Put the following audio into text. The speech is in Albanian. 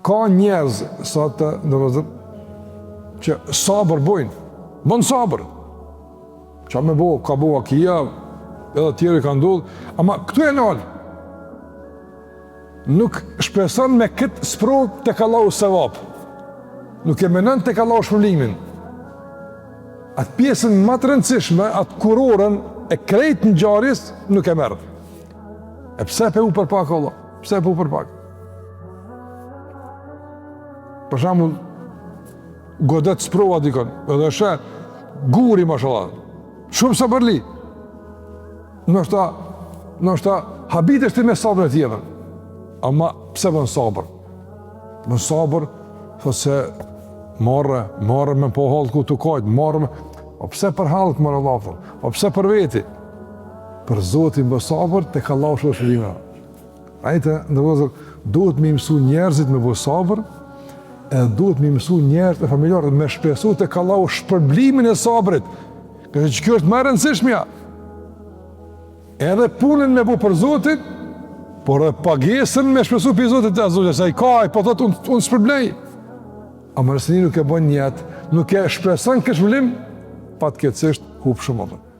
Ka njerëz sot që sabër bojnë, bën sabër. Qa me bo, ka bo akia, edhe tjeri ka ndodhë, ama këtu e nalë. Nuk shpeson me këtë sprovë të Allahu sevap. Nuk e menon të Allahu shpërblimin. Atë pjesën më të rëndësishme, atë kurorën e krejt në gjaris, nuk e merë. E pse pe u për pak, Allah? Pse pe u për pak? Për shembull, godet sprova dikon, edhe shë guri, mashallah, shumë sabërli. Nështë habit është ti me sabër e tjetër. Ama pse bën sabër? Bën sabër, thë se marrë me po halë ku të kajtë, marrë me... O pse për halë të marrë Allah, o pse për veti? Për Zotin bën sabër, të ka Allahu shpërblime. Ajte, ndërvëzër, duhet me mësu njerëzit me bën sabër, edhe duhet me mësu njerëzit e familjarët me shpesu të ka Allahu shpërblimin e sabrit. Këse që kjo është më rëndësishmja. Edhe punën me bu për Zotin, por edhe pagesën me shpesu për Zotit e Zotit, se i ka, po thotë unë shpërblej. A mërësini nuk e bën njetë, nuk e shpesan këtë shpërblim, patkeqësisht hub shumë.